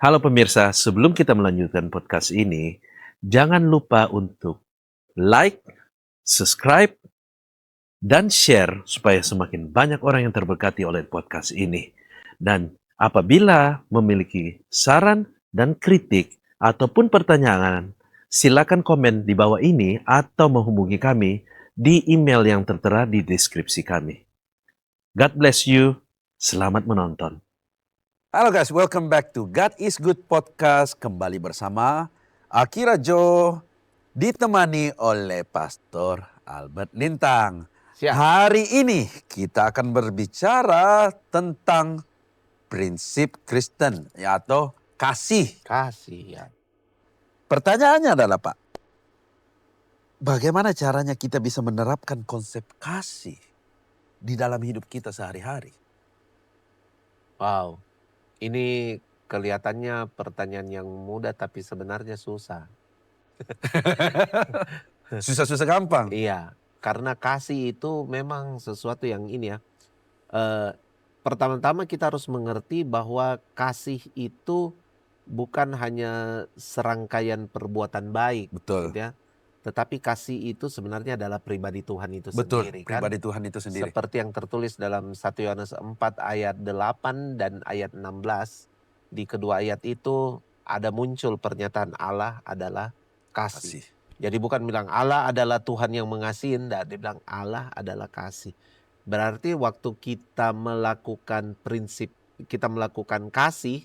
Halo pemirsa, sebelum kita melanjutkan podcast ini, jangan lupa untuk like, subscribe, dan share supaya semakin banyak orang yang terberkati oleh podcast ini. Dan apabila memiliki saran dan kritik ataupun pertanyaan, silakan komen di bawah ini atau menghubungi kami di email yang tertera di deskripsi kami. God bless you. Selamat menonton. Halo guys, welcome back to God is Good Podcast. Kembali bersama Akira Jo, ditemani oleh Pastor Albert Lintang. Siap. Hari ini kita akan berbicara tentang prinsip Kristen, atau kasih. Kasih ya. Pertanyaannya adalah Pak, bagaimana caranya kita bisa menerapkan konsep kasih di dalam hidup kita sehari-hari? Wow. Ini kelihatannya pertanyaan yang mudah tapi sebenarnya susah. Susah-susah gampang. Iya, karena kasih itu memang sesuatu yang ini ya. Pertama-tama kita harus mengerti bahwa kasih itu bukan hanya serangkaian perbuatan baik, Betul. gitu ya. Tetapi kasih itu sebenarnya adalah pribadi Tuhan itu Betul, sendiri kan. pribadi Tuhan itu sendiri. Seperti yang tertulis dalam 1 Yohanes 4 ayat 8 dan ayat 16. Di kedua ayat itu ada muncul pernyataan Allah adalah kasih. Kasih. Jadi bukan bilang Allah adalah Tuhan yang mengasihi, enggak. Dia bilang Allah adalah kasih. Berarti waktu kita melakukan prinsip, kita melakukan kasih,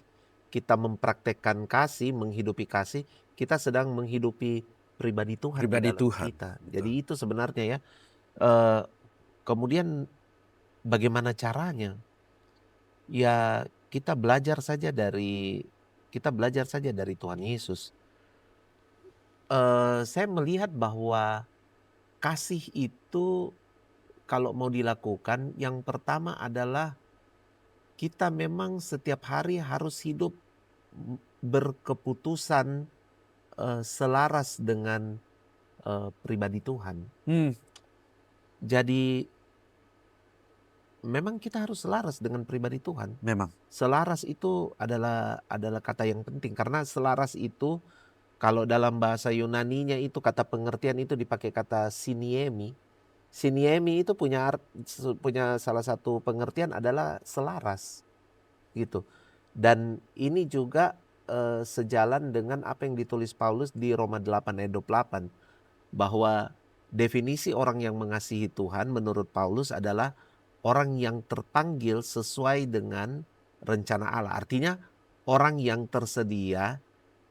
kita mempraktekkan kasih, menghidupi kasih, kita sedang menghidupi pribadi Tuhan Pribadi di dalam Tuhan. kita. Betul. Jadi itu sebenarnya ya. Kemudian bagaimana caranya? Ya kita belajar saja dari Tuhan Yesus. Saya melihat bahwa kasih itu kalau mau dilakukan, yang pertama adalah kita memang setiap hari harus hidup berkeputusan selaras dengan pribadi Tuhan. Jadi memang kita harus selaras dengan pribadi Tuhan. Memang. Selaras itu adalah kata yang penting, karena selaras itu kalau dalam bahasa Yunaninya itu kata pengertian itu dipakai kata siniemi. Siniemi itu punya salah satu pengertian adalah selaras gitu. Dan ini juga sejalan dengan apa yang ditulis Paulus di Roma 8 ayat 28, bahwa definisi orang yang mengasihi Tuhan menurut Paulus adalah orang yang terpanggil sesuai dengan rencana Allah. Artinya orang yang tersedia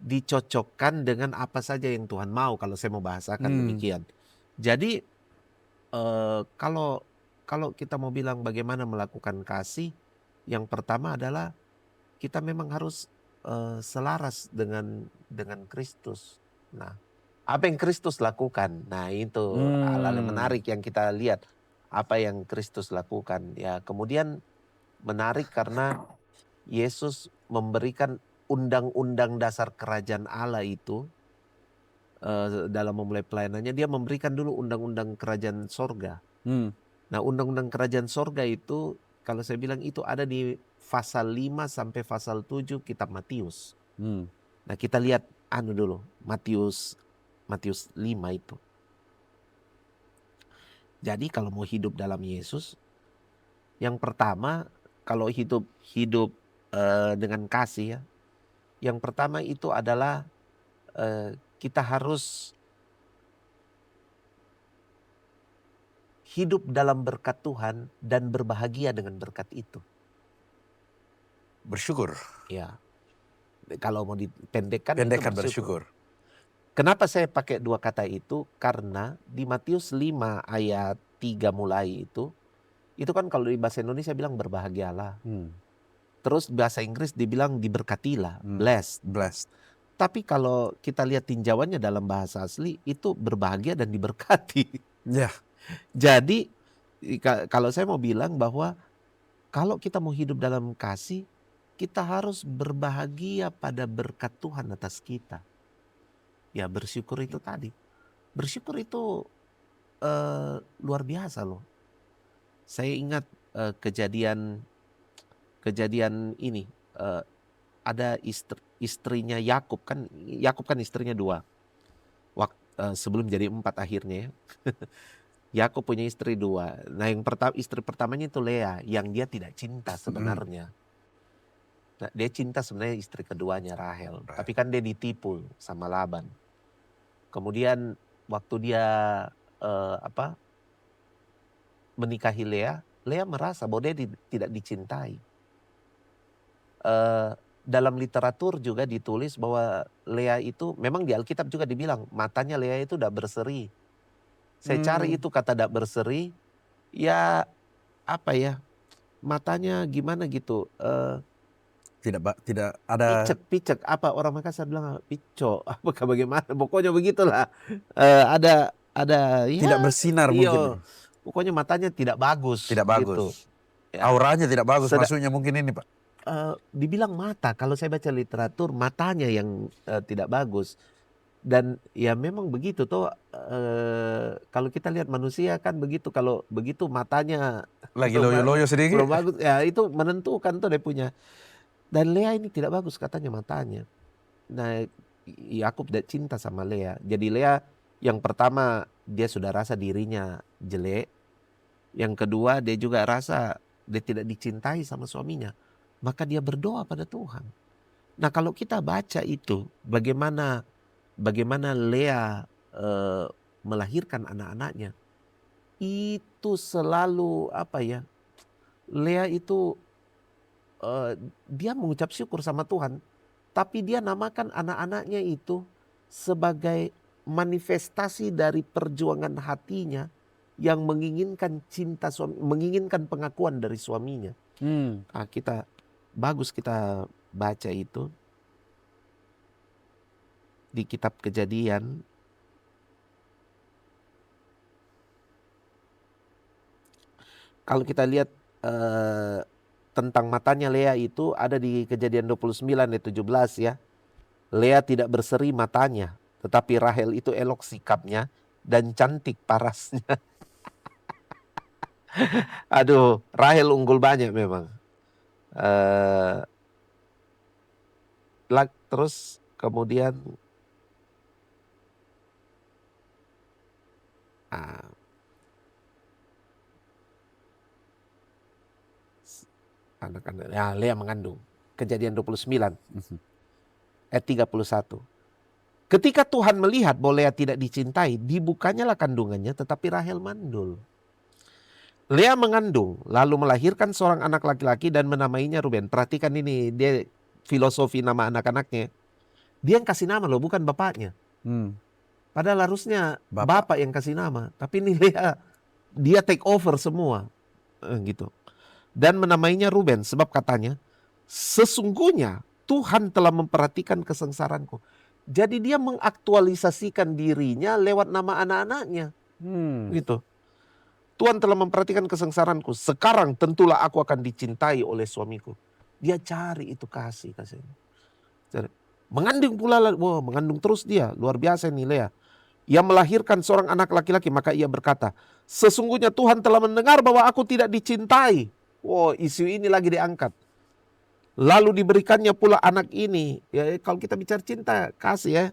dicocokkan dengan apa saja yang Tuhan mau, kalau saya mau bahasakan demikian. Jadi kalau kita mau bilang bagaimana melakukan kasih, yang pertama adalah kita memang harus selaras dengan Kristus. Nah, apa yang Kristus lakukan? Nah, itu hal-hal yang menarik yang kita lihat. Apa yang Kristus lakukan? Ya, kemudian menarik karena Yesus memberikan undang-undang dasar kerajaan Allah itu dalam memulai pelayanannya. Dia memberikan dulu undang-undang kerajaan sorga. Nah, undang-undang kerajaan sorga itu kalau saya bilang itu ada di pasal 5 sampai pasal 7 kitab Matius. Nah, kita lihat dulu Matius 5 itu. Jadi kalau mau hidup dalam Yesus, yang pertama kalau hidup dengan kasih ya, yang pertama itu adalah kita harus hidup dalam berkat Tuhan dan berbahagia dengan berkat itu. Bersyukur. Ya, kalau mau dipendekkan Pendekkan itu bersyukur. bersyukur. Kenapa saya pakai dua kata itu? Karena di Matius 5 ayat 3 mulai itu kan kalau di bahasa Indonesia bilang berbahagialah. Terus bahasa Inggris dibilang diberkatilah, blessed. Tapi kalau kita lihat tinjauannya dalam bahasa asli itu berbahagia dan diberkati. Ya. Jadi kalau saya mau bilang bahwa kalau kita mau hidup dalam kasih, kita harus berbahagia pada berkat Tuhan atas kita. Ya, bersyukur itu tadi. Bersyukur itu luar biasa loh. Saya ingat kejadian ini. Ada istrinya Yakub kan istrinya 2. Sebelum jadi 4 akhirnya ya. Yakub punya istri 2. Nah, istri pertamanya itu Lea yang dia tidak cinta sebenarnya. Nah, dia cinta sebenarnya istri keduanya Rahel, tapi kan dia ditipu sama Laban. Kemudian waktu dia menikahi Lea merasa bahwa dia tidak dicintai. Dalam literatur juga ditulis bahwa Lea itu memang di Alkitab juga dibilang matanya Lea itu tidak berseri. Saya cari itu kata tidak berseri, ya apa ya, matanya gimana gitu. Tidak ada Picek apa orang Makassar bilang pico apakah bagaimana, pokoknya begitulah. Ada ya, tidak bersinar mungkin. Pokoknya matanya tidak bagus. Tidak bagus. Gitu. Ya. Auranya tidak bagus maksudnya mungkin ini Pak. Dibilang mata, kalau saya baca literatur matanya yang tidak bagus. Dan ya memang begitu toh, kalau kita lihat manusia kan begitu, kalau begitu matanya lagi loyo-loyo sedikit. Belum bagus, ya itu menentukan tuh dia punya. Dan Lea ini tidak bagus katanya matanya. Nah, Yakub tidak cinta sama Lea. Jadi Lea yang pertama dia sudah rasa dirinya jelek. Yang kedua dia juga rasa dia tidak dicintai sama suaminya. Maka dia berdoa pada Tuhan. Nah, kalau kita baca itu bagaimana Lea melahirkan anak-anaknya, itu selalu apa ya, Lea itu dia mengucap syukur sama Tuhan, tapi dia namakan anak-anaknya itu sebagai manifestasi dari perjuangan hatinya yang menginginkan cinta suami, menginginkan pengakuan dari suaminya. Nah, kita baca itu di kitab Kejadian. Kalau kita lihat tentang matanya Lea itu ada di Kejadian 29 ayat 17 ya. Lea tidak berseri matanya, tetapi Rahel itu elok sikapnya dan cantik parasnya. Aduh, Rahel unggul banyak memang. Terus kemudian anak-anak, ya Lea mengandung. Kejadian 29 ayat 31. Ketika Tuhan melihat bahwa Lea tidak dicintai, dibukanyalah kandungannya, tetapi Rahel mandul. Lea mengandung, lalu melahirkan seorang anak laki-laki dan menamainya Ruben. Perhatikan ini, dia filosofi nama anak-anaknya. Dia yang kasih nama loh, bukan bapaknya. Padahal harusnya bapak yang kasih nama. Tapi ini Lea, dia take over semua. Gitu. Dan menamainya Ruben, sebab katanya, sesungguhnya Tuhan telah memperhatikan kesengsaraanku. Jadi dia mengaktualisasikan dirinya lewat nama anak-anaknya. Gitu. Tuhan telah memperhatikan kesengsaraanku. Sekarang tentulah aku akan dicintai oleh suamiku. Dia cari itu kasih. Mengandung pula, mengandung terus dia. Luar biasa ini Lea. Ia melahirkan seorang anak laki-laki, maka ia berkata, sesungguhnya Tuhan telah mendengar bahwa aku tidak dicintai. Isu ini lagi diangkat. Lalu diberikannya pula anak ini. Ya, kalau kita bicara cinta, kasih ya.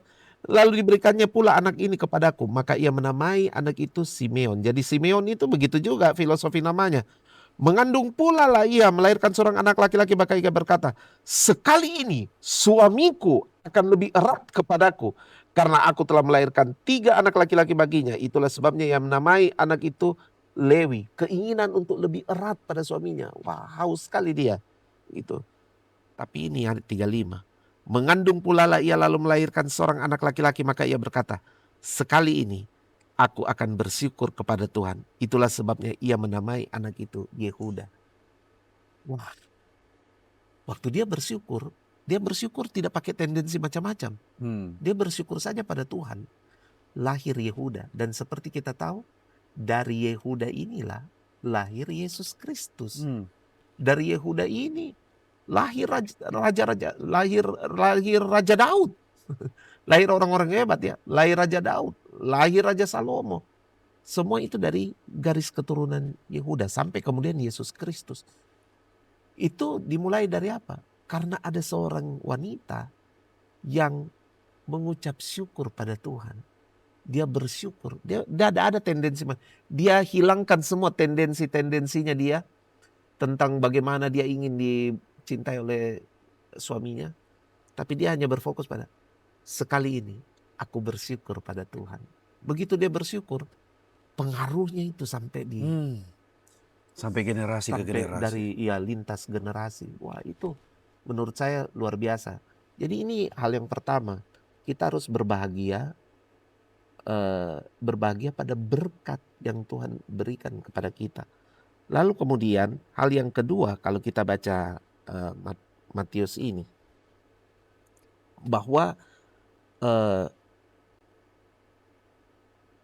Lalu diberikannya pula anak ini kepadaku. Maka ia menamai anak itu Simeon. Jadi Simeon itu begitu juga filosofi namanya. Mengandung pula lah ia melahirkan seorang anak laki-laki, maka ia berkata, sekali ini suamiku akan lebih erat kepadaku. Karena aku telah melahirkan 3 anak laki-laki baginya. Itulah sebabnya ia menamai anak itu Lewi. Keinginan untuk lebih erat pada suaminya. Wah, haus sekali dia. Itu. Tapi ini ayat 35. Mengandung pula lah ia lalu melahirkan seorang anak laki-laki, maka ia berkata, sekali ini aku akan bersyukur kepada Tuhan. Itulah sebabnya ia menamai anak itu Yehuda. Wah. Waktu dia bersyukur tidak pakai tendensi macam-macam. Dia bersyukur saja pada Tuhan. Lahir Yehuda. Dan seperti kita tahu, dari Yehuda inilah lahir Yesus Kristus. Dari Yehuda ini lahir Raja Daud. Lahir orang-orang hebat ya. Lahir Raja Daud. Lahir Raja Salomo. Semua itu dari garis keturunan Yehuda. Sampai kemudian Yesus Kristus. Itu dimulai dari apa? Karena ada seorang wanita yang mengucap syukur pada Tuhan. Dia bersyukur. Dia ada tendensi. Dia hilangkan semua tendensi-tendensinya dia tentang bagaimana dia ingin dicintai oleh suaminya. Tapi dia hanya berfokus pada sekali ini aku bersyukur pada Tuhan. Begitu dia bersyukur, pengaruhnya itu sampai Sampai generasi ke sampai generasi. dari lintas generasi. Wah, itu menurut saya luar biasa. Jadi ini hal yang pertama, kita harus berbahagia pada berkat yang Tuhan berikan kepada kita. Lalu kemudian hal yang kedua, kalau kita baca Matius ini, bahwa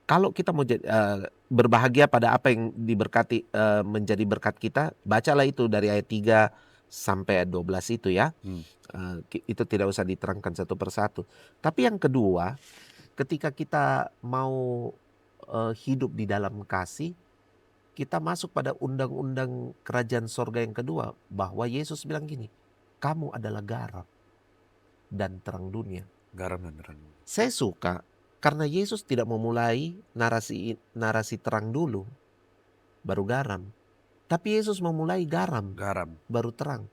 kalau kita mau berbahagia pada apa yang diberkati menjadi berkat kita, bacalah itu dari ayat 3 sampai 12 itu ya. Itu tidak usah diterangkan satu persatu. Tapi yang kedua, ketika kita mau hidup di dalam kasih, kita masuk pada undang-undang kerajaan sorga yang kedua, bahwa Yesus bilang gini, kamu adalah garam dan terang dunia. Garam dan terang. Saya suka karena Yesus tidak memulai narasi terang dulu, baru garam. Tapi Yesus memulai garam, baru terang.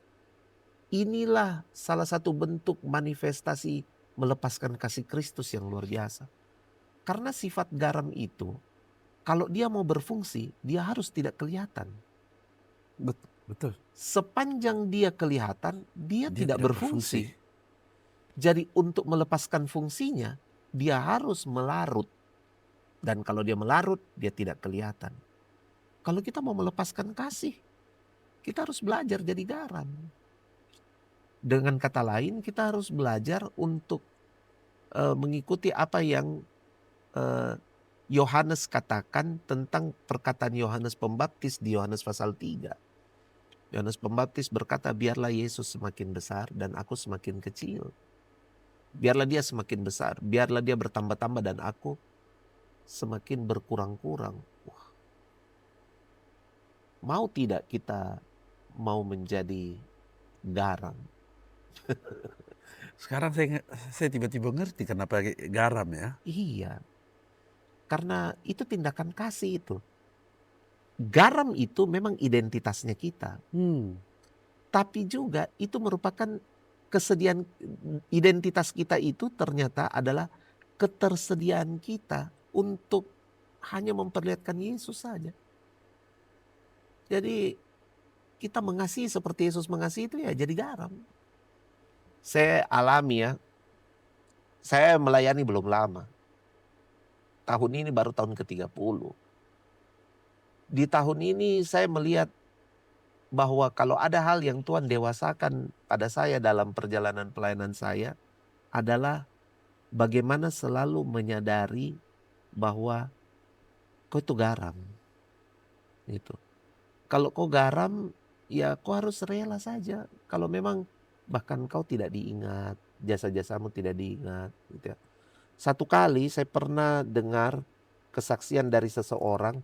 Inilah salah satu bentuk manifestasi melepaskan kasih Kristus yang luar biasa. Karena sifat garam itu, kalau dia mau berfungsi, dia harus tidak kelihatan. Betul. Sepanjang dia kelihatan, dia tidak berfungsi. Jadi untuk melepaskan fungsinya, dia harus melarut. Dan kalau dia melarut, dia tidak kelihatan. Kalau kita mau melepaskan kasih, kita harus belajar jadi garam. Dengan kata lain, kita harus belajar untuk mengikuti apa yang Yohanes katakan tentang perkataan Yohanes Pembaptis di Yohanes pasal 3. Yohanes Pembaptis berkata, biarlah Yesus semakin besar dan aku semakin kecil. Biarlah dia semakin besar, biarlah dia bertambah-tambah dan aku semakin berkurang-kurang. Wah. Mau tidak kita mau menjadi garam? Sekarang saya tiba-tiba ngerti kenapa garam ya. Iya, karena itu tindakan kasih itu. Garam itu memang identitasnya kita. Tapi juga itu merupakan kesediaan, identitas kita itu ternyata adalah ketersediaan kita untuk hanya memperlihatkan Yesus saja. Jadi kita mengasihi seperti Yesus mengasihi itu ya jadi garam. Saya alami ya, saya melayani belum lama. Tahun ini baru tahun ke-30. Di tahun ini saya melihat bahwa kalau ada hal yang Tuhan dewasakan pada saya dalam perjalanan pelayanan saya adalah bagaimana selalu menyadari bahwa kau itu garam. Gitu. Kalau kau garam, ya kau harus rela saja. Kalau memang bahkan kau tidak diingat, jasa-jasamu tidak diingat. Gitu ya. Satu kali saya pernah dengar kesaksian dari seseorang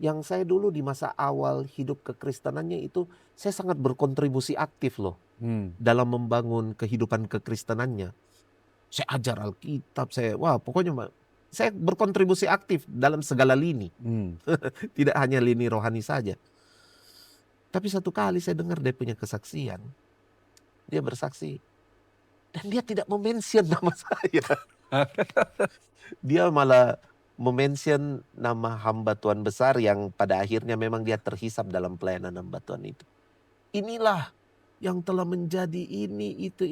yang saya dulu di masa awal hidup kekristenannya itu saya sangat berkontribusi aktif loh dalam membangun kehidupan kekristenannya. Saya ajar Alkitab, pokoknya saya berkontribusi aktif dalam segala lini. Tidak hanya lini rohani saja. Tapi satu kali saya dengar dia punya kesaksian. Dia bersaksi dan dia tidak mention nama saya. Dia malah mention nama hamba Tuhan besar yang pada akhirnya memang dia terhisap dalam pelayanan hamba Tuhan itu. Inilah yang telah menjadi ini, itu.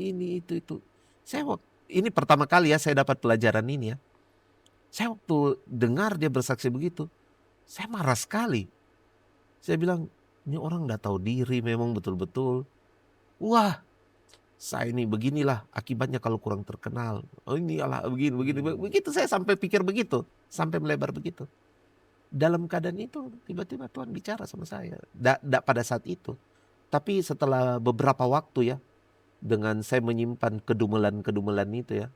Ini pertama kali ya saya dapat pelajaran ini ya. Saya waktu dengar dia bersaksi begitu, saya marah sekali. Saya bilang, ini orang udah tahu diri memang betul-betul. Wah, saya ini beginilah akibatnya kalau kurang terkenal. Oh ini Allah begini. Begitu saya sampai pikir begitu. Sampai melebar begitu. Dalam keadaan itu tiba-tiba Tuhan bicara sama saya. Tidak pada saat itu. Tapi setelah beberapa waktu ya. Dengan saya menyimpan kedumelan itu ya.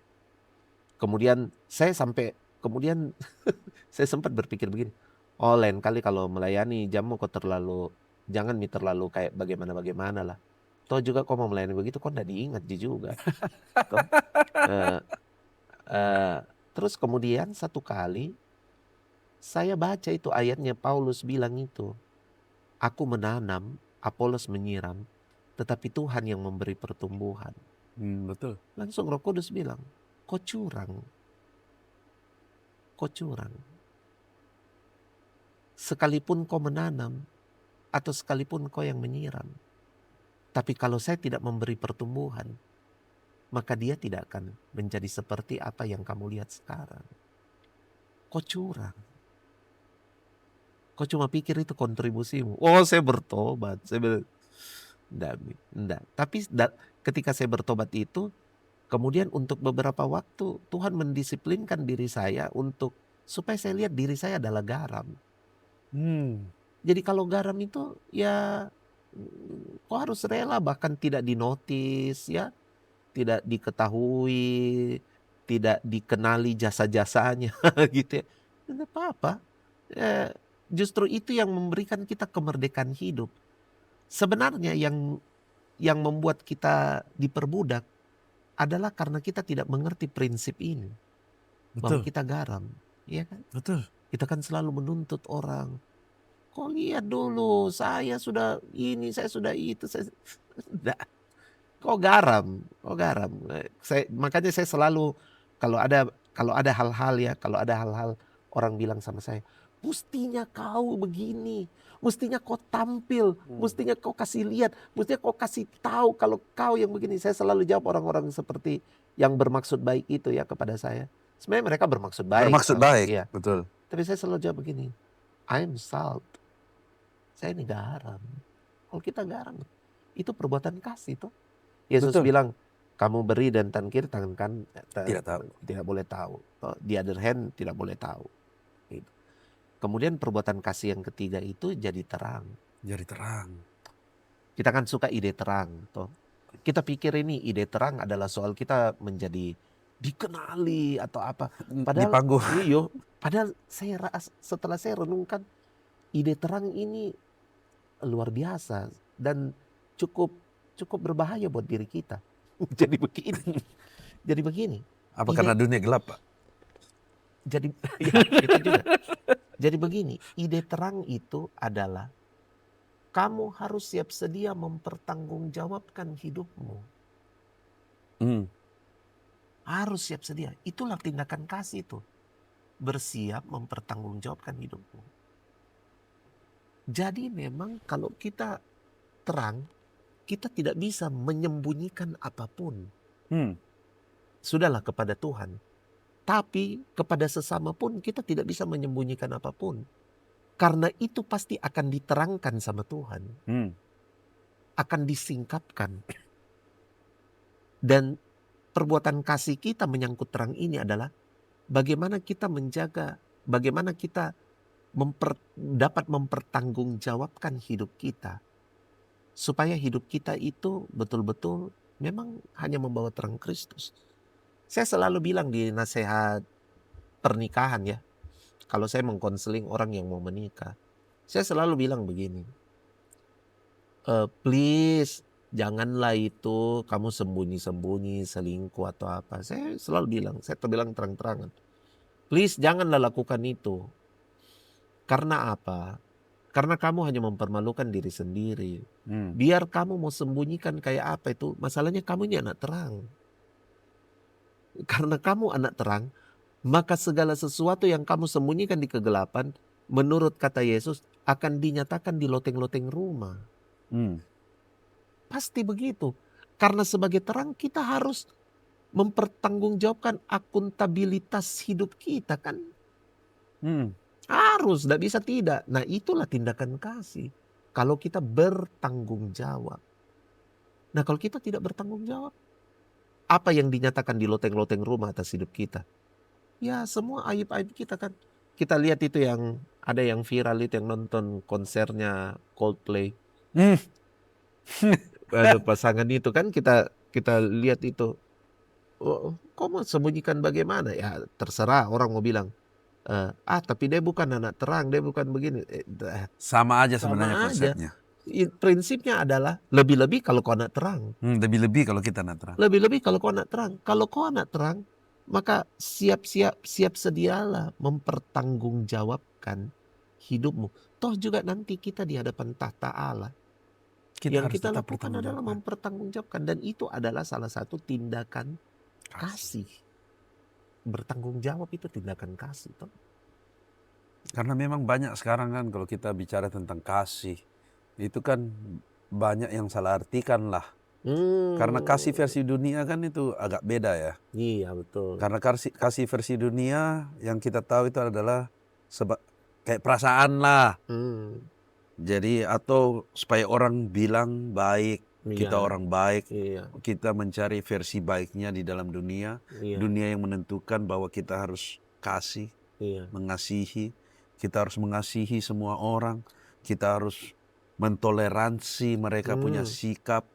Kemudian saya sampai. Kemudian saya sempat berpikir begini. Oh lain kali kalau melayani jamu kok jangan terlalu kayak bagaimana lah. Toh juga kau mau melayani begitu, kau nggak diingat juga. Toh, eh, eh, terus kemudian satu kali saya baca itu ayatnya Paulus bilang itu, aku menanam, Apolos menyiram, tetapi Tuhan yang memberi pertumbuhan. Betul. Langsung Roh Kudus bilang, kau curang. Kau curang. Sekalipun kau menanam, atau sekalipun kau yang menyiram. Tapi kalau saya tidak memberi pertumbuhan, maka dia tidak akan menjadi seperti apa yang kamu lihat sekarang. Kau curang. Kau cuma pikir itu kontribusimu. Oh, saya bertobat. Enggak. Tapi ketika saya bertobat itu, kemudian untuk beberapa waktu Tuhan mendisiplinkan diri saya untuk supaya saya lihat diri saya adalah garam. Jadi kalau garam itu ya kau harus rela bahkan tidak dinotis ya, tidak diketahui, tidak dikenali jasa-jasanya gitu ya. Tidak apa-apa. Justru itu yang memberikan kita kemerdekaan hidup. Sebenarnya yang membuat kita diperbudak adalah karena kita tidak mengerti prinsip ini. Bahwa Betul. kita garam, ya kan? Betul. Kita kan selalu menuntut orang. Kau lihat dulu, saya sudah ini, saya sudah itu, Nggak. Kau garam. Makanya saya selalu kalau ada hal-hal orang bilang sama saya, mestinya kau begini, mestinya kau tampil, mestinya kau kasih lihat, mestinya kau kasih tahu kalau kau yang begini. Saya selalu jawab orang-orang seperti yang bermaksud baik itu ya kepada saya. Sebenarnya mereka bermaksud baik. Bermaksud baik, Iya. betul. Tapi saya selalu jawab begini, I'm salt. Saya ini garam. Kalau kita garam, itu perbuatan kasih tuh. Yesus Betul. bilang, kamu beri dan tangan kiri, tangan kan Tidak boleh tahu. The other hand tidak boleh tahu. Gitu. Kemudian perbuatan kasih yang ketiga itu jadi terang. Jadi terang. Kita kan suka ide terang. Toh. Kita pikir ini ide terang adalah soal kita menjadi dikenali atau apa. Di panggung. Padahal setelah saya renungkan, ide terang ini luar biasa dan cukup berbahaya buat diri kita. Jadi begini. Apa karena dunia gelap, Pak? Jadi ya, itu juga. Jadi begini, ide terang itu adalah kamu harus siap sedia mempertanggungjawabkan hidupmu. Harus siap sedia. Itulah tindakan kasih itu. Bersiap mempertanggungjawabkan hidupmu. Jadi memang kalau kita terang, kita tidak bisa menyembunyikan apapun. Sudahlah kepada Tuhan. Tapi kepada sesama pun kita tidak bisa menyembunyikan apapun. Karena itu pasti akan diterangkan sama Tuhan. Akan disingkapkan. Dan perbuatan kasih kita menyangkut terang ini adalah bagaimana kita menjaga, bagaimana kita dapat mempertanggungjawabkan hidup kita. Supaya hidup kita itu betul-betul memang hanya membawa terang Kristus. Saya selalu bilang di nasihat pernikahan ya. Kalau saya mengkonseling orang yang mau menikah. Saya selalu bilang begini. Please janganlah itu kamu sembunyi-sembunyi selingkuh atau apa. Saya selalu bilang, saya terbilang terang-terangan. Please janganlah lakukan itu. Karena apa? Karena kamu hanya mempermalukan diri sendiri. Biar kamu mau sembunyikan kayak apa itu, masalahnya kamu ini anak terang. Karena kamu anak terang, maka segala sesuatu yang kamu sembunyikan di kegelapan, menurut kata Yesus, akan dinyatakan di loteng-loteng rumah. Pasti begitu. Karena sebagai terang kita harus mempertanggungjawabkan akuntabilitas hidup kita kan. Harus, tidak bisa tidak. Nah itulah tindakan kasih. Kalau kita bertanggung jawab. Nah kalau kita tidak bertanggung jawab, apa yang dinyatakan di loteng-loteng rumah atas hidup kita? Ya semua aib-aib kita kan. Kita lihat itu yang ada yang viral itu yang nonton konsernya Coldplay. Ada pasangan itu kan kita lihat itu. Kok mau sembunyikan bagaimana? Ya terserah orang mau bilang. Tapi dia bukan anak terang, dia bukan begini. Sama aja Sama sebenarnya aja. konsepnya. prinsipnya adalah lebih-lebih kalau kau nak terang. Lebih-lebih kalau kita nak terang. Lebih-lebih kalau kau nak terang. Kalau kau nak terang, maka siap sedialah mempertanggungjawabkan hidupmu. Toh juga nanti kita di hadapan tahta Allah. Kita Yang harus kita tetap lakukan bertanggung adalah jawab. mempertanggungjawabkan. Dan itu adalah salah satu tindakan kasih. Bertanggung jawab itu tindakan kasih. Toh. Karena memang banyak sekarang kan kalau kita bicara tentang kasih, itu kan banyak yang salah artikan lah. Karena kasih versi dunia kan itu agak beda ya. Iya betul. Karena kasih versi dunia yang kita tahu itu adalah kayak perasaan lah. Jadi atau supaya orang bilang baik, kita Iya. orang baik, Iya. kita mencari versi baiknya di dalam dunia. Iya. Dunia yang menentukan bahwa kita harus kasih, Iya. mengasihi. Kita harus mengasihi semua orang. Kita harus mentoleransi mereka punya sikap.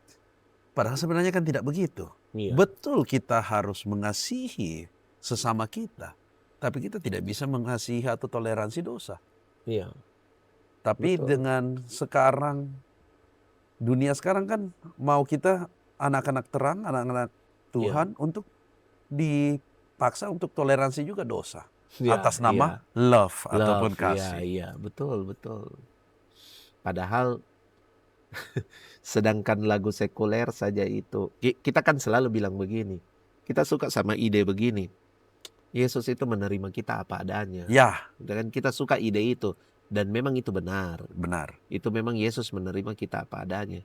Padahal sebenarnya kan tidak begitu. Iya. Betul kita harus mengasihi sesama kita. Tapi kita tidak bisa mengasihi atau toleransi dosa. Iya. Tapi Betul. dengan sekarang, dunia sekarang kan mau kita anak-anak terang, anak-anak Tuhan untuk dipaksa untuk toleransi juga dosa. Ya, Atas nama love ataupun kasih. Iya, betul. Padahal sedangkan lagu sekuler saja itu, kita kan selalu bilang begini, kita suka sama ide begini, Yesus itu menerima kita apa adanya. Ya, Dan kita suka ide itu, dan memang itu benar. benar. Itu memang Yesus menerima kita apa adanya.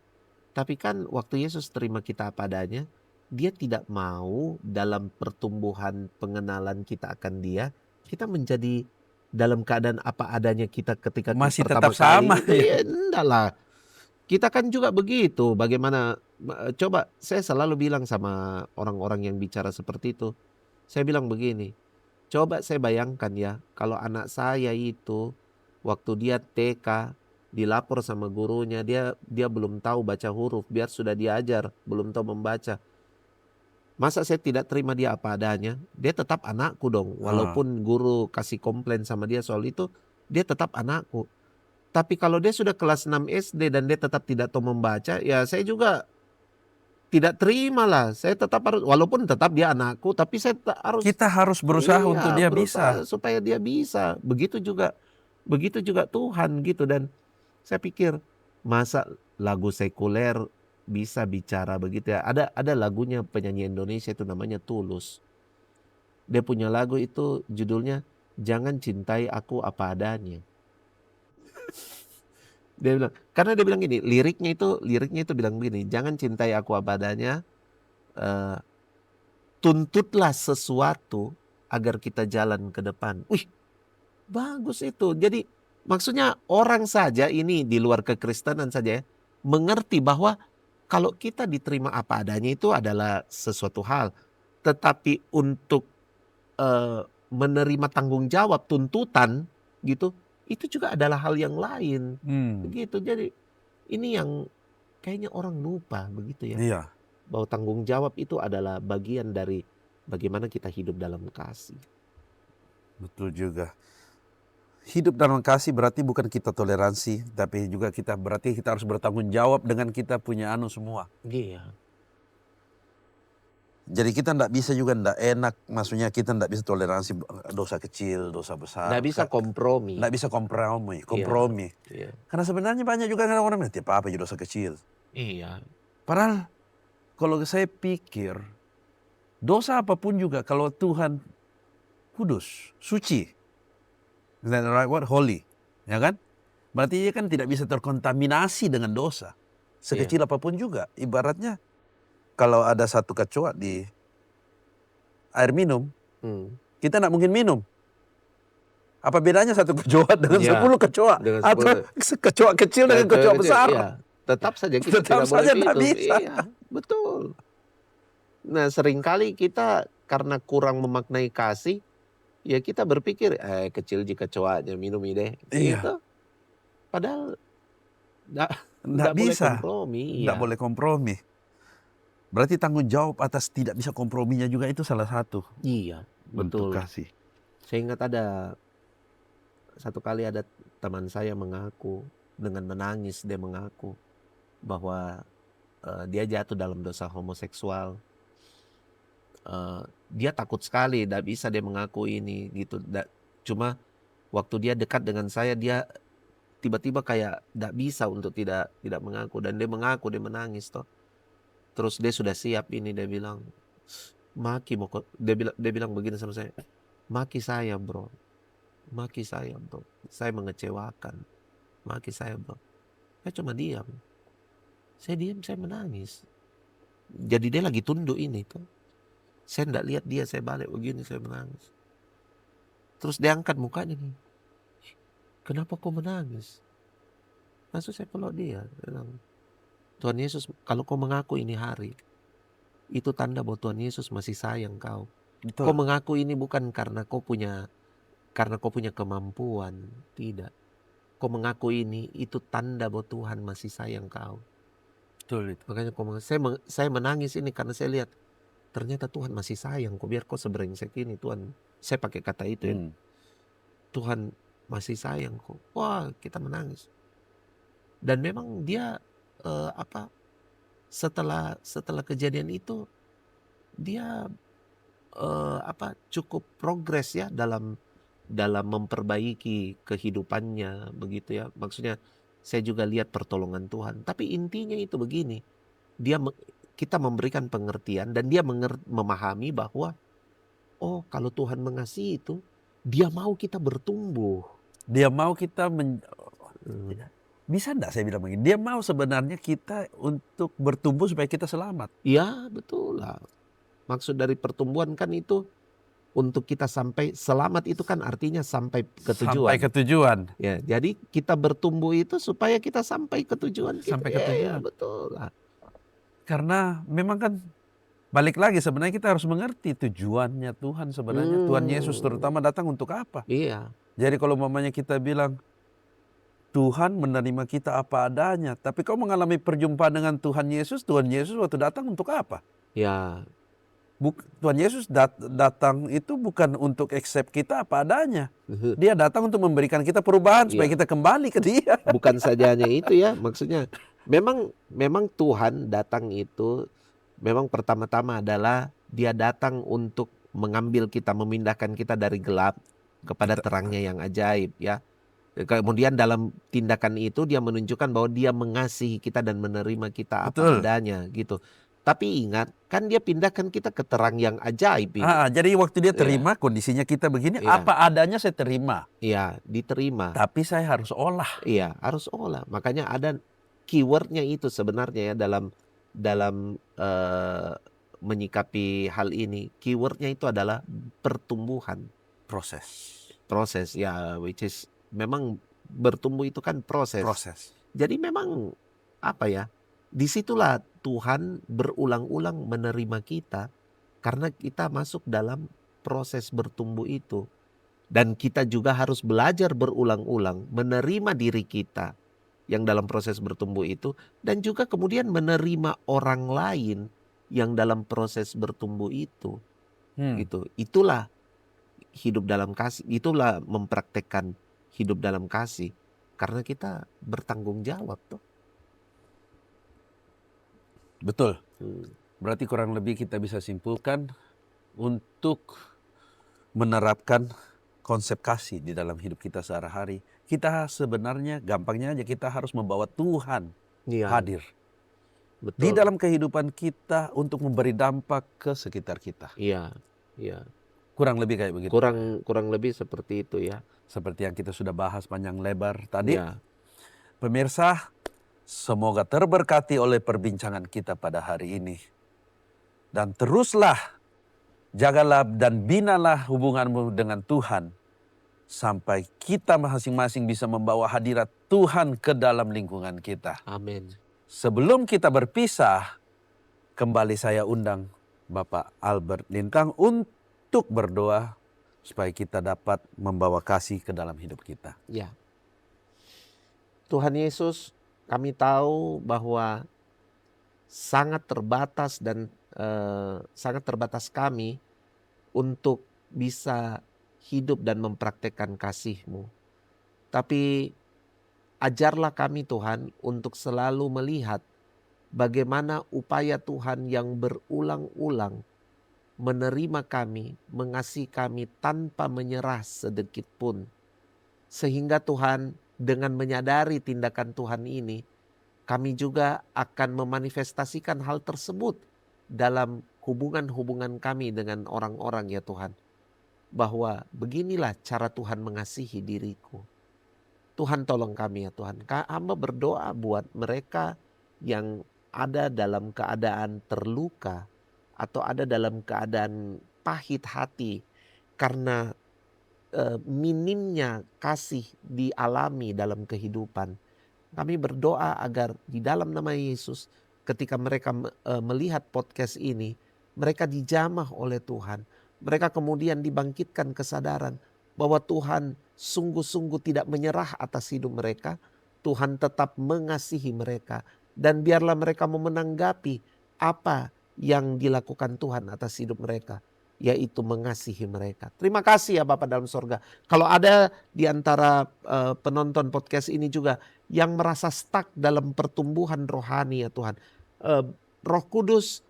Tapi kan waktu Yesus terima kita apa adanya, dia tidak mau dalam pertumbuhan pengenalan kita akan dia, kita menjadi dalam keadaan apa adanya kita ketika Masih pertama tetap sama, kali. Enggak lah. Kita kan juga begitu. Bagaimana, coba saya selalu bilang sama orang-orang yang bicara seperti itu. Saya bilang begini, coba saya bayangkan ya, kalau anak saya itu waktu dia TK dilapor sama gurunya, dia belum tahu baca huruf, biar sudah diajar, belum tahu membaca. Masa saya tidak terima dia apa adanya? Dia tetap anakku dong. Walaupun guru kasih komplain sama dia soal itu, dia tetap anakku. Tapi kalau dia sudah kelas 6 SD dan dia tetap tidak tahu membaca, ya saya juga tidak terima lah. Saya tetap harus, walaupun tetap dia anakku, tapi saya harus. Kita harus berusaha Iya, untuk dia berusaha bisa. supaya dia bisa. Begitu juga Tuhan gitu. Dan saya pikir, masa lagu sekuler bisa bicara begitu ya. Ada lagunya penyanyi Indonesia itu namanya Tulus. Dia punya lagu itu judulnya Jangan Cintai Aku Apa Adanya. Dia bilang, karena dia bilang gini, liriknya itu bilang begini, jangan cintai aku apa adanya, tuntutlah sesuatu agar kita jalan ke depan. Wih, bagus itu. Jadi maksudnya orang saja ini di luar kekristenan saja ya, mengerti bahwa kalau kita diterima apa adanya itu adalah sesuatu hal. Tetapi untuk menerima tanggung jawab, tuntutan gitu, itu juga adalah hal yang lain. Begitu. Jadi ini yang kayaknya orang lupa begitu ya. Iya. Bahwa tanggung jawab itu adalah bagian dari bagaimana kita hidup dalam kasih. Betul juga. Hidup dalam kasih berarti bukan kita toleransi, tapi juga berarti kita harus bertanggung jawab dengan kita punya semua. Iya. Jadi kita tidak bisa juga tidak enak, maksudnya kita tidak bisa toleransi dosa kecil, dosa besar. Nggak bisa kompromi. Tidak bisa kompromi. Iya. Karena sebenarnya banyak juga orang bilang, apa aja dosa kecil. Iya. Padahal kalau saya pikir, dosa apapun juga kalau Tuhan kudus, suci, is that the right word? Holy, ya kan? Berarti dia kan tidak bisa terkontaminasi dengan dosa. Sekecil apapun juga, ibaratnya kalau ada satu kecoa di air minum, kita tidak mungkin minum. Apa bedanya satu kecoa dengan 10 kecoa? Atau kecoa kecil dengan kecoa besar? Iya. Tetap saja kita tidak boleh minum. Bisa. Iya, betul. Nah, seringkali kita karena kurang memaknai kasih, ya kita berpikir, kecil jika kecoanya minum deh. Iya. Gitu. Padahal tidak bisa. Tidak boleh kompromi. Berarti tanggung jawab atas tidak bisa komprominya juga itu salah satu. Iya, betul. Bentuk kasih. Saya ingat satu kali ada teman saya mengaku, dengan menangis dia mengaku bahwa dia jatuh dalam dosa homoseksual. Dia takut sekali, tidak bisa dia mengaku ini gitu. Cuma waktu dia dekat dengan saya, dia tiba-tiba kayak tidak bisa untuk tidak mengaku, dan dia mengaku, dia menangis toh. Terus dia sudah siap ini, dia bilang, Maki mau dia bilang begini sama saya, maki saya bro, saya mengecewakan, maki saya bro. Saya cuma diam, saya menangis. Jadi dia lagi tunduk ini tuh. Saya tidak lihat dia, saya balik begini, saya menangis. Terus dia angkat mukanya nih. Kenapa kau menangis? Langsung saya peluk dia. Bilang, Tuhan Yesus, kalau kau mengaku ini hari, itu tanda bahwa Tuhan Yesus masih sayang kau. Kau Betul. mengaku ini bukan karena kau punya kemampuan, tidak. Kau mengaku ini, itu tanda bahwa Tuhan masih sayang kau. Betul itu. Makanya saya menangis ini karena saya lihat ternyata Tuhan masih sayang kok, biar kau sebrengsek ini Tuhan. Saya pakai kata itu ya. Tuhan masih sayang kok. Wah, kita menangis. Dan memang dia setelah kejadian itu dia cukup progres ya dalam memperbaiki kehidupannya begitu ya. Maksudnya saya juga lihat pertolongan Tuhan. Tapi intinya itu begini. Kita memberikan pengertian dan dia memahami bahwa oh, kalau Tuhan mengasihi itu, dia mau kita bertumbuh. Dia mau kita Hmm. bisa enggak saya bilang begini? Dia mau sebenarnya kita untuk bertumbuh supaya kita selamat. Ya, betul lah. Maksud dari pertumbuhan kan itu untuk kita sampai selamat, itu kan artinya sampai ke tujuan. Sampai ke tujuan. Ya, jadi kita bertumbuh itu supaya kita sampai ke tujuan kita. Sampai ke Ya, tujuan. betul lah. Karena memang kan balik lagi sebenarnya kita harus mengerti tujuannya Tuhan sebenarnya. Tuhan Yesus terutama datang untuk apa? Iya. Jadi kalau mamanya kita bilang Tuhan menerima kita apa adanya, tapi kau mengalami perjumpaan dengan Tuhan Yesus waktu datang untuk apa? Ya. Tuhan Yesus datang itu bukan untuk accept kita apa adanya. Dia datang untuk memberikan kita perubahan supaya kita kembali ke Dia. Bukan saja hanya itu ya, maksudnya memang Tuhan datang itu memang pertama-tama adalah dia datang untuk mengambil kita, memindahkan kita dari gelap kepada terangnya yang ajaib ya. Kemudian dalam tindakan itu dia menunjukkan bahwa dia mengasihi kita dan menerima kita apa adanya gitu. Tapi ingat, kan dia pindahkan kita ke terang yang ajaib ini. Jadi waktu dia terima kondisinya kita begini, apa adanya saya terima. Iya, diterima. Tapi saya harus olah. Iya, harus olah. Makanya ada keywordnya itu sebenarnya ya dalam menyikapi hal ini. Keywordnya itu adalah pertumbuhan. Proses ya, which is memang bertumbuh itu kan proses. Jadi memang apa ya, disitulah Tuhan berulang-ulang menerima kita karena kita masuk dalam proses bertumbuh itu. Dan kita juga harus belajar berulang-ulang menerima diri kita yang dalam proses bertumbuh itu, dan juga kemudian menerima orang lain yang dalam proses bertumbuh itu. Gitu. Itulah hidup dalam kasih, itulah mempraktekkan hidup dalam kasih, karena kita bertanggung jawab tuh. Betul. Berarti kurang lebih kita bisa simpulkan untuk menerapkan konsep kasih di dalam hidup kita sehari-hari, kita sebenarnya gampangnya aja kita harus membawa Tuhan hadir di dalam kehidupan kita untuk memberi dampak ke sekitar kita. Iya. Kurang lebih kayak begitu. Kurang lebih seperti itu ya. Seperti yang kita sudah bahas panjang lebar tadi. Pemirsa, semoga terberkati oleh perbincangan kita pada hari ini. Dan teruslah jagalah dan binalah hubunganmu dengan Tuhan sampai kita masing-masing bisa membawa hadirat Tuhan ke dalam lingkungan kita. Amin. Sebelum kita berpisah, kembali saya undang Bapak Albert Lintang untuk berdoa supaya kita dapat membawa kasih ke dalam hidup kita. Ya. Tuhan Yesus, kami tahu bahwa sangat terbatas dan sangat terbatas kami untuk bisa hidup dan mempraktekkan kasih-Mu. Tapi ajarlah kami Tuhan untuk selalu melihat bagaimana upaya Tuhan yang berulang-ulang menerima kami, mengasihi kami tanpa menyerah sedikit pun. Sehingga Tuhan dengan menyadari tindakan Tuhan ini, kami juga akan memanifestasikan hal tersebut dalam hubungan-hubungan kami dengan orang-orang ya Tuhan. Bahwa beginilah cara Tuhan mengasihi diriku. Tuhan tolong kami ya Tuhan. Hamba berdoa buat mereka yang ada dalam keadaan terluka atau ada dalam keadaan pahit hati karena minimnya kasih dialami dalam kehidupan. Kami berdoa agar di dalam nama Yesus ketika mereka melihat podcast ini, mereka dijamah oleh Tuhan. Mereka kemudian dibangkitkan kesadaran bahwa Tuhan sungguh-sungguh tidak menyerah atas hidup mereka. Tuhan tetap mengasihi mereka. Dan biarlah mereka menanggapi apa yang dilakukan Tuhan atas hidup mereka, yaitu mengasihi mereka. Terima kasih ya Bapa dalam sorga. Kalau ada di antara penonton podcast ini juga yang merasa stuck dalam pertumbuhan rohani ya Tuhan, Roh Kudus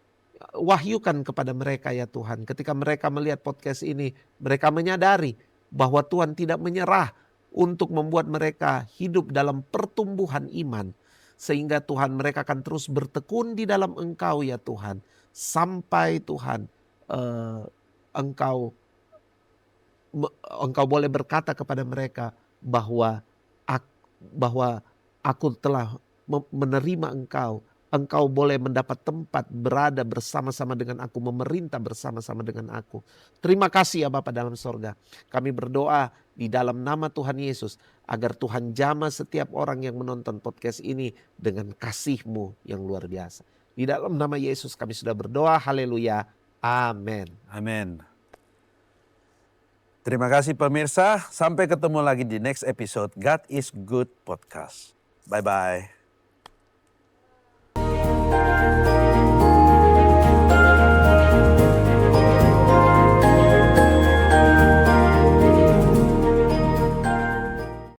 wahyukan kepada mereka ya Tuhan. Ketika mereka melihat podcast ini, mereka menyadari bahwa Tuhan tidak menyerah untuk membuat mereka hidup dalam pertumbuhan iman. Sehingga Tuhan mereka akan terus bertekun di dalam Engkau ya Tuhan. Sampai Tuhan Engkau boleh berkata kepada mereka bahwa aku telah menerima engkau. Engkau boleh mendapat tempat berada bersama-sama dengan aku, memerintah bersama-sama dengan aku. Terima kasih ya Bapa dalam sorga. Kami berdoa di dalam nama Tuhan Yesus agar Tuhan jamah setiap orang yang menonton podcast ini dengan kasih-Mu yang luar biasa. Di dalam nama Yesus kami sudah berdoa, haleluya, amin. Amin. Terima kasih pemirsa, sampai ketemu lagi di next episode God is Good Podcast. Bye-bye.